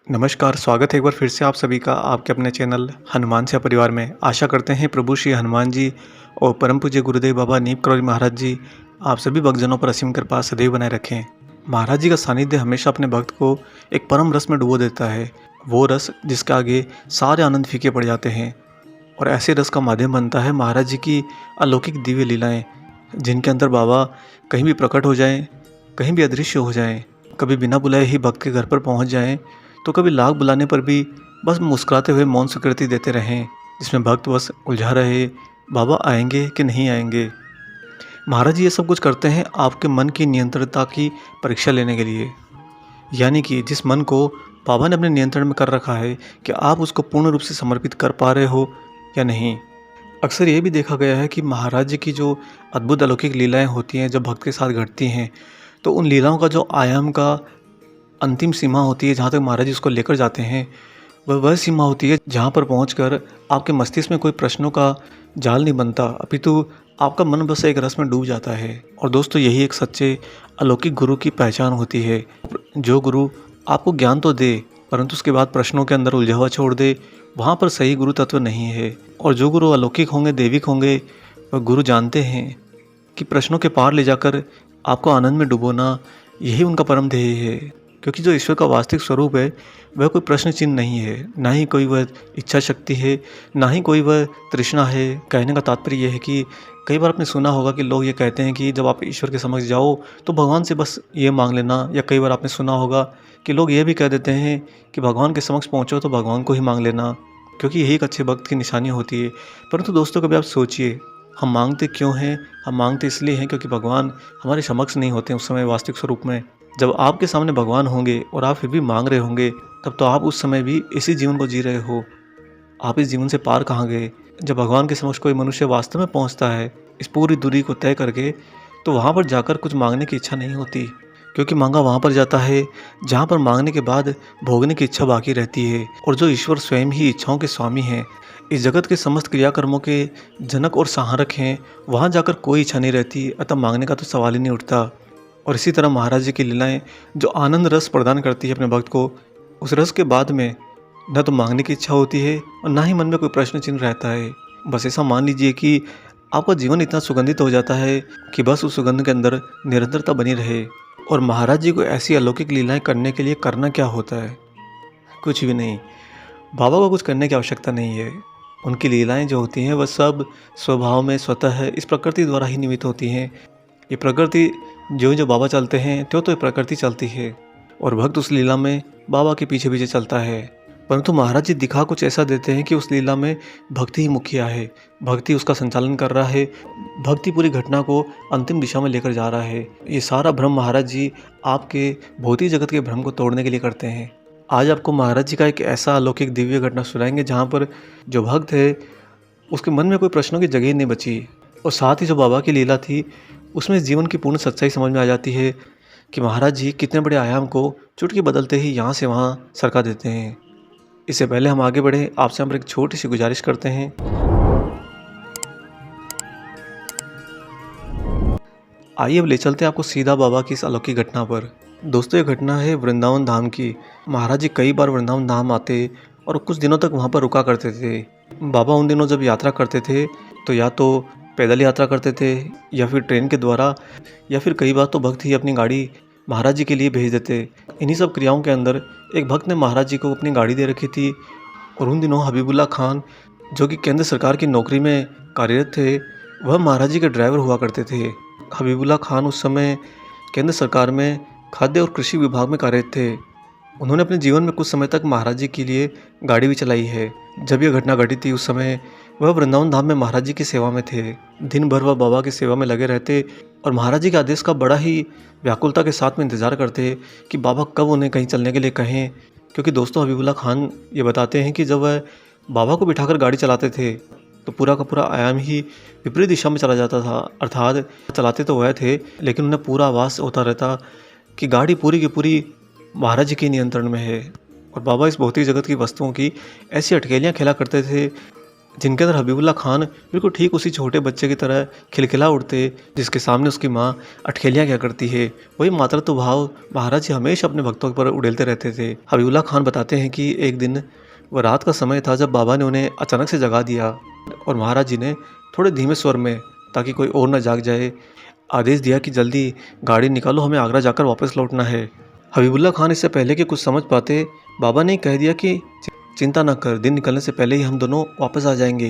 नमस्कार, स्वागत है एक बार फिर से आप सभी का आपके अपने चैनल हनुमान से परिवार में। आशा करते हैं प्रभु श्री हनुमान जी और परम पूज्य गुरुदेव बाबा नीम करौली महाराज जी आप सभी भक्तजनों पर असीम कृपा सदैव बनाए रखें। महाराज जी का सानिध्य हमेशा अपने भक्त को एक परम रस में डुबो देता है, वो रस जिसके आगे सारे आनंद फीके पड़ जाते हैं। और ऐसे रस का माध्यम बनता है महाराज जी की अलौकिक दिव्य लीलाएँ, जिनके अंदर बाबा कहीं भी प्रकट हो जाएँ, कहीं भी अदृश्य हो जाएँ, कभी बिना बुलाए ही भक्त के घर पर पहुँच जाएँ, तो कभी लाख बुलाने पर भी बस मुस्कुराते हुए मौन स्वीकृति देते रहें, जिसमें भक्त बस उलझा रहे, बाबा आएंगे कि नहीं आएंगे। महाराज जी ये सब कुछ करते हैं आपके मन की नियंत्रणता की परीक्षा लेने के लिए, यानी कि जिस मन को बाबा ने अपने नियंत्रण में कर रखा है कि आप उसको पूर्ण रूप से समर्पित कर पा रहे हो या नहीं। अक्सर ये भी देखा गया है कि महाराज जी की जो अद्भुत अलौकिक लीलाएं होती हैं जब भक्त के साथ घटती हैं, तो उन लीलाओं का जो आयाम का अंतिम सीमा होती है, जहाँ तक महाराज जी उसको लेकर जाते हैं, वह सीमा होती है जहाँ पर पहुँचकर आपके मस्तिष्क में कोई प्रश्नों का जाल नहीं बनता, अपितु आपका मन बस एक रस में डूब जाता है। और दोस्तों यही एक सच्चे अलौकिक गुरु की पहचान होती है, जो गुरु आपको ज्ञान तो दे परंतु उसके बाद प्रश्नों के अंदर उलझा हुआ छोड़ दे, वहाँ पर सही गुरु तत्व नहीं है। और जो गुरु अलौकिक होंगे, दैविक होंगे, वह गुरु जानते हैं कि प्रश्नों के पार ले जाकर आपको आनंद में डुबोना यही उनका परम ध्येय है। क्योंकि जो ईश्वर का वास्तविक स्वरूप है वह कोई प्रश्न चिन्ह नहीं है, ना ही कोई वह इच्छा शक्ति है, ना ही कोई वह तृष्णा है। कहने का तात्पर्य यह है कि कई बार आपने सुना होगा कि लोग ये कहते हैं कि जब आप ईश्वर के समक्ष जाओ तो भगवान से बस ये मांग लेना, या कई बार आपने सुना होगा कि लोग ये भी कह देते हैं कि भगवान के समक्ष पहुँचो तो भगवान को ही मांग लेना, क्योंकि यही एक अच्छे भक्त की निशानी होती है। परंतु दोस्तों कभी आप सोचिए, हम मांगते क्यों हैं? हम मांगते इसलिए हैं क्योंकि भगवान हमारे समक्ष नहीं होते उस समय वास्तविक स्वरूप में। जब आपके सामने भगवान होंगे और आप फिर भी मांग रहे होंगे, तब तो आप उस समय भी इसी जीवन को जी रहे हो। आप इस जीवन से पार कहाँ गए? जब भगवान के समक्ष कोई मनुष्य वास्तव में पहुँचता है इस पूरी दूरी को तय करके, तो वहाँ पर जाकर कुछ मांगने की इच्छा नहीं होती, क्योंकि मांगा वहाँ पर जाता है जहाँ पर मांगने के बाद भोगने की इच्छा बाकी रहती है। और जो ईश्वर स्वयं ही इच्छाओं के स्वामी हैं, इस जगत के समस्त क्रियाकर्मों के जनक और सहारक हैं, वहाँ जाकर कोई इच्छा नहीं रहती, अतः मांगने का तो सवाल ही नहीं उठता। और इसी तरह महाराज जी की लीलाएं जो आनंद रस प्रदान करती है अपने भक्त को, उस रस के बाद में न तो मांगने की इच्छा होती है और ना ही मन में कोई प्रश्न चिन्ह रहता है। बस ऐसा मान लीजिए कि आपका जीवन इतना सुगंधित हो जाता है कि बस उस सुगंध के अंदर निरंतरता बनी रहे। और महाराज जी को ऐसी अलौकिक लीलाएं करने के लिए करना क्या होता है? कुछ भी नहीं। बाबा को कुछ करने की आवश्यकता नहीं है। उनकी लीलाएं जो होती हैं वह सब स्वभाव में स्वतः इस प्रकृति द्वारा ही निमित्त होती हैं। ये प्रकृति जो जो बाबा चलते हैं त्यों तो ये प्रकृति चलती है, और भक्त उस लीला में बाबा के पीछे पीछे चलता है। परंतु महाराज जी दिखा कुछ ऐसा देते हैं कि उस लीला में भक्ति ही मुखिया है, भक्ति उसका संचालन कर रहा है, भक्ति पूरी घटना को अंतिम दिशा में लेकर जा रहा है। ये सारा भ्रम महाराज जी आपके भौतिक जगत के भ्रम को तोड़ने के लिए करते हैं। आज आपको महाराज जी का एक ऐसा अलौकिक दिव्य घटना सुनाएंगे जहाँ पर जो भक्त है उसके मन में कोई प्रश्नों की जगह ही नहीं बची, और साथ ही जो बाबा की लीला थी उसमें जीवन की पूर्ण सच्चाई समझ में आ जाती है कि महाराज जी कितने बड़े आयाम को चुटकी बदलते ही यहाँ से वहाँ सरका देते हैं। इससे पहले हम आगे बढ़े, आपसे हम एक छोटी सी गुजारिश करते हैं। आइए अब ले चलते हैं आपको सीधा बाबा की इस अलौकिक घटना पर। दोस्तों ये घटना है वृंदावन धाम की। महाराज जी कई बार वृंदावन धाम आते और कुछ दिनों तक वहाँ पर रुका करते थे। बाबा उन दिनों जब यात्रा करते थे तो या तो पैदल यात्रा करते थे या फिर ट्रेन के द्वारा, या फिर कई बार तो भक्त ही अपनी गाड़ी महाराज जी के लिए भेज देते। इन्हीं सब क्रियाओं के अंदर एक भक्त ने महाराज जी को अपनी गाड़ी दे रखी थी, और उन दिनों हबीबुल्ला खान जो कि केंद्र सरकार की नौकरी में कार्यरत थे, वह महाराज जी के ड्राइवर हुआ करते थे। हबीबुल्ला खान उस समय केंद्र सरकार में खाद्य और कृषि विभाग में कार्यरत थे। उन्होंने अपने जीवन में कुछ समय तक महाराज जी के लिए गाड़ी भी चलाई है। जब यह घटना घटी थी उस समय वह वृंदावन धाम में महाराज जी की सेवा में थे। दिन भर वह बाबा की सेवा में लगे रहते और महाराज जी के आदेश का बड़ा ही व्याकुलता के साथ में इंतजार करते कि बाबा कब उन्हें कहीं चलने के लिए कहें। क्योंकि दोस्तों हबीबुल्ला खान ये बताते हैं कि जब वह बाबा को बिठाकर गाड़ी चलाते थे तो पूरा का पूरा आयाम ही विपरीत दिशा में चला जाता था। अर्थात चलाते तो वह थे, लेकिन उन्हें पूरा आभास होता रहता कि गाड़ी पूरी की पूरी महाराज जी के नियंत्रण में है। और बाबा इस भौतिक जगत की वस्तुओं की ऐसी अटकेलियाँ खेला करते थे जिनके अंदर हबीबुल्ला खान बिल्कुल ठीक उसी छोटे बच्चे की तरह खिलखिला उठते, जिसके सामने उसकी माँ अठखेलियाँ क्या करती है। वही मातृत्व भाव महाराज जी हमेशा अपने भक्तों पर उड़ेलते रहते थे। हबीबुल्ला खान बताते हैं कि एक दिन वह रात का समय था जब बाबा ने उन्हें अचानक से जगा दिया और महाराज जी ने थोड़े धीमे स्वर में, ताकि कोई और न जाग जाए, आदेश दिया कि जल्दी गाड़ी निकालो, हमें आगरा जाकर वापस लौटना है। हबीबुल्ला खान इससे पहले कि कुछ समझ पाते, बाबा ने कह दिया कि चिंता न कर, दिन निकलने से पहले ही हम दोनों वापस आ जाएंगे।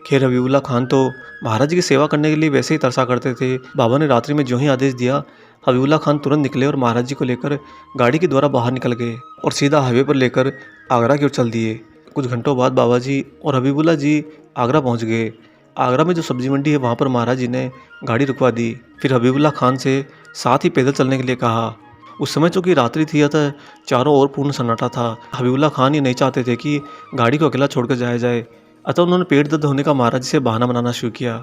खैर हबीबुल्ला खान तो महाराज जी की सेवा करने के लिए वैसे ही तरसा करते थे। बाबा ने रात्रि में जो ही आदेश दिया, हबीबुल्ला खान तुरंत निकले और महाराज जी को लेकर गाड़ी के द्वारा बाहर निकल गए और सीधा हाईवे पर लेकर आगरा की ओर चल दिए। कुछ घंटों बाद बाबा जी और हबीबुल्ला जी आगरा पहुँच गए। आगरा में जो सब्जी मंडी है वहाँ पर महाराज जी ने गाड़ी रुकवा दी। फिर हबीबुल्ला खान से साथ ही पैदल चलने के लिए कहा। उस समय चूँकि रात्रि थी अतः चारों ओर पूर्ण सन्नाटा था। हबीबुल्ला खान ये नहीं चाहते थे कि गाड़ी को अकेला छोड़कर जाया जाए, अतः उन्होंने पेट दर्द होने का महाराज जी से बहाना बनाना शुरू किया।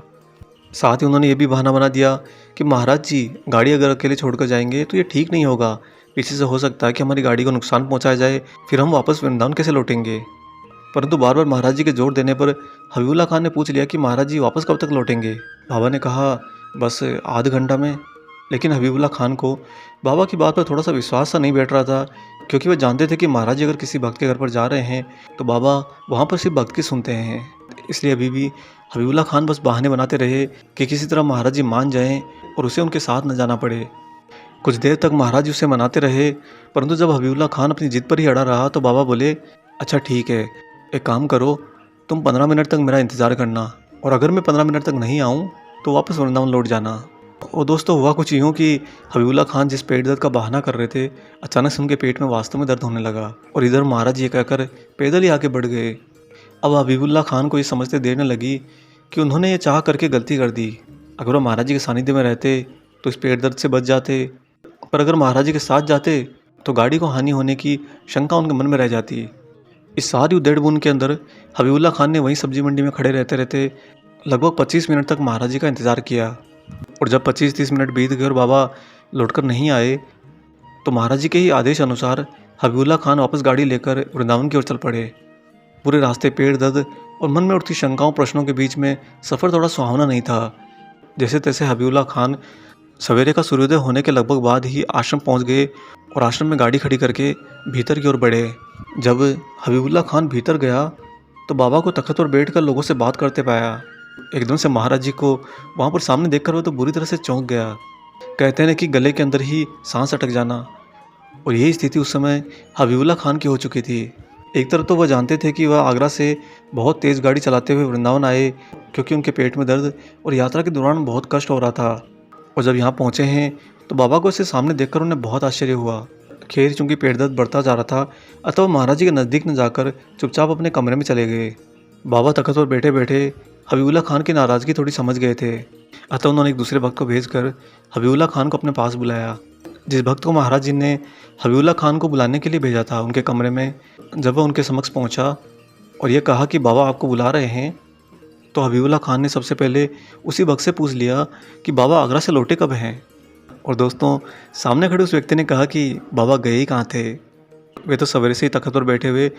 साथ ही उन्होंने ये भी बहाना बना दिया कि महाराज जी गाड़ी अगर अकेले छोड़कर जाएंगे तो ये ठीक नहीं होगा, पीछे से हो सकता है कि हमारी गाड़ी को नुकसान पहुंचाया जाए, फिर हम वापस वृंदावन कैसे लौटेंगे। परंतु बार बार महाराज जी के जोर देने पर हबीबुल्ला खान ने पूछ लिया कि महाराज जी वापस कब तक लौटेंगे। बाबा ने कहा बस आध घंटा में। लेकिन हबीबुल्ला खान को बाबा की बात पर थोड़ा सा विश्वास सा नहीं बैठ रहा था, क्योंकि वे जानते थे कि महाराज जी अगर किसी भक्त के घर पर जा रहे हैं तो बाबा वहाँ पर सिर्फ भक्त की सुनते हैं। इसलिए अभी भी हबीबुल्ला खान बस बहाने बनाते रहे कि किसी तरह महाराज जी मान जाएं और उसे उनके साथ न जाना पड़े। कुछ देर तक महाराज जी उसे मनाते रहे, परंतु जब हबीबुल्ला खान अपनी जिद पर ही अड़ा रहा तो बाबा बोले, अच्छा ठीक है, एक काम करो, तुम 15 मिनट तक मेरा इंतज़ार करना और अगर मैं 15 मिनट तक नहीं आऊँ तो वापस वृंदावन लौट जाना। और दोस्तों हुआ कुछ यूँ कि हबीबुल्ला खान जिस पेट दर्द का बहाना कर रहे थे, अचानक से उनके पेट में वास्तव में दर्द होने लगा और इधर महाराज ये कहकर पैदल ही आगे बढ़ गए। अब हबीबुल्ला खान को ये समझते देर न लगी कि उन्होंने ये चाह करके गलती कर दी। अगर वो महाराज जी के सानिध्य में रहते तो इस पेट दर्द से बच जाते, पर अगर महाराज जी के साथ जाते तो गाड़ी को हानि होने की शंका उनके मन में रह जाती। इस सारी उधेड़-बुन के अंदर हबीबुल्ला खान ने वहीं सब्जी मंडी में खड़े रहते रहते लगभग 25 मिनट तक महाराज जी का इंतज़ार किया। और जब 25-30 मिनट बीत गए और बाबा लौटकर नहीं आए तो महाराज जी के ही आदेश अनुसार हबीबुल्ला खान वापस गाड़ी लेकर वृंदावन की ओर चल पड़े। पूरे रास्ते पेट दर्द और मन में उठती शंकाओं प्रश्नों के बीच में सफ़र थोड़ा सुहावना नहीं था। जैसे तैसे हबीबुल्ला खान सवेरे का सूर्योदय होने के लगभग बाद ही आश्रम पहुंच गए और आश्रम में गाड़ी खड़ी करके भीतर की ओर बढ़े। जब हबीबुल्ला खान भीतर गया तो बाबा को तख्त पर बैठकर लोगों से बात करते पाया। एकदम से महाराज जी को वहाँ पर सामने देखकर वह तो बुरी तरह से चौंक गया। कहते हैं कि गले के अंदर ही सांस अटक जाना, और यही स्थिति उस समय हबीबुल्ला खान की हो चुकी थी। एक तरफ तो वह जानते थे कि वह आगरा से बहुत तेज़ गाड़ी चलाते हुए वृंदावन आए, क्योंकि उनके पेट में दर्द और यात्रा के दौरान बहुत कष्ट हो रहा था। और जब यहाँ पहुँचे हैं तो बाबा को इसे सामने देखकर उन्हें बहुत आश्चर्य हुआ। खैर चूँकि पेट दर्द बढ़ता जा रहा था, अतः वह महाराज जी के नज़दीक न जाकर चुपचाप अपने कमरे में चले गए। बाबा तख्त पर बैठे बैठे हबीबुल्ला खान की नाराज़गी थोड़ी समझ गए थे, अतः उन्होंने एक दूसरे भक्त को भेजकर हबीबुल्ला खान को अपने पास बुलाया। जिस भक्त को महाराज जी ने हबीबुल्ला खान को बुलाने के लिए भेजा था, उनके कमरे में जब वह उनके समक्ष पहुंचा और यह कहा कि बाबा आपको बुला रहे हैं, तो हबीबुल्ला खान ने सबसे पहले उसी भक्त से पूछ लिया कि बाबा आगरा से लौटे कब हैं। और दोस्तों सामने खड़े उस व्यक्ति ने कहा कि बाबा गए ही कहाँ थे, वे तो सवेरे से ही तख्त पर बैठे हुए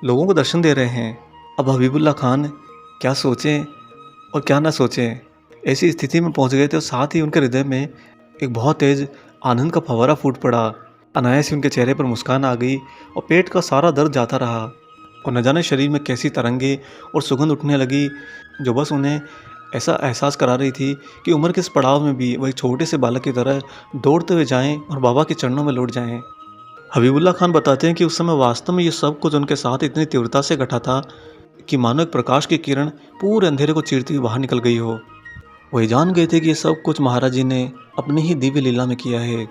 लोगों को दर्शन दे रहे हैं। अब हबीबुल्ला खान क्या सोचें और क्या ना सोचें, ऐसी स्थिति में पहुंच गए थे और साथ ही उनके हृदय में एक बहुत तेज़ आनंद का फव्वारा फूट पड़ा। अनायास ही उनके चेहरे पर मुस्कान आ गई और पेट का सारा दर्द जाता रहा और न जाने शरीर में कैसी तरंगे और सुगंध उठने लगी, जो बस उन्हें ऐसा एहसास करा रही थी कि उम्र के इस पड़ाव में भी वह एक छोटे से बालक की तरह दौड़ते हुए जाएं और बाबा के चरणों में लौट जाएं। हबीबुल्ला खान बताते हैं कि उस समय वास्तव में ये सब कुछ उनके साथ इतनी तीव्रता से घटा था कि मानो एक प्रकाश की किरण पूरे अंधेरे को चीरती हुई बाहर निकल गई हो। वही जान गए थे कि ये सब कुछ महाराज जी ने अपनी ही दिव्य लीला में किया है।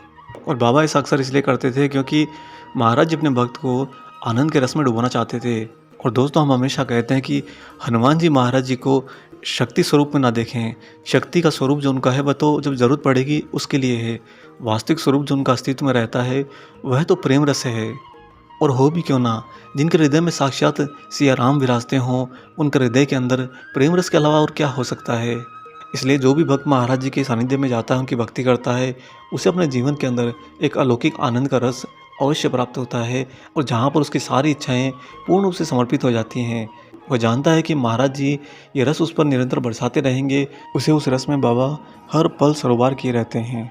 और बाबा ऐसा अक्सर इसलिए करते थे क्योंकि महाराज जी अपने भक्त को आनंद के रस में डुबाना चाहते थे। और दोस्तों हम हमेशा कहते हैं कि हनुमान जी महाराज जी को शक्ति स्वरूप में ना देखें। शक्ति का स्वरूप जो उनका है वह तो जब ज़रूरत पड़ेगी उसके लिए है। वास्तविक स्वरूप जो उनका अस्तित्व में रहता है वह तो प्रेम रस है। और हो भी क्यों ना, जिनके हृदय में साक्षात सिया राम विराजते हों, उनके हृदय के अंदर प्रेम रस के अलावा और क्या हो सकता है। इसलिए जो भी भक्त महाराज जी के सानिध्य में जाता है, उनकी भक्ति करता है, उसे अपने जीवन के अंदर एक अलौकिक आनंद का रस अवश्य प्राप्त होता है और जहाँ पर उसकी सारी इच्छाएं पूर्ण रूप से समर्पित हो जाती हैं। वो जानता है कि महाराज जी ये रस उस पर निरंतर बरसाते रहेंगे, उसे उस रस में बाबा हर पल सरोवर किए रहते हैं।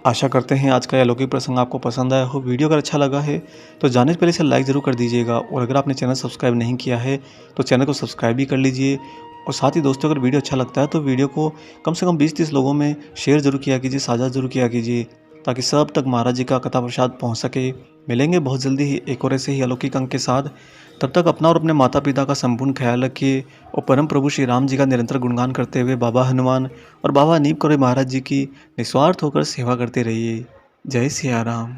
आशा करते हैं आज का यह अलौकिक प्रसंग आपको पसंद आया हो। वीडियो अगर अच्छा लगा है तो जाने से पहले इसे लाइक ज़रूर कर दीजिएगा, और अगर आपने चैनल सब्सक्राइब नहीं किया है तो चैनल को सब्सक्राइब भी कर लीजिए। और साथ ही दोस्तों, अगर वीडियो अच्छा लगता है तो वीडियो को कम से कम 20-30 लोगों में शेयर ज़रूर किया कीजिए, साझा ज़रूर किया कीजिए, ताकि सब तक महाराज जी का कथा प्रसाद पहुँच सके। मिलेंगे बहुत जल्दी ही एक और ऐसे ही अलौकिक अंक के साथ। तब तक अपना और अपने माता पिता का संपूर्ण ख्याल रखिए, और परम प्रभु श्री राम जी का निरंतर गुणगान करते हुए बाबा हनुमान और बाबा नीम करौली महाराज जी की निस्वार्थ होकर सेवा करते रहिए। जय सिया राम।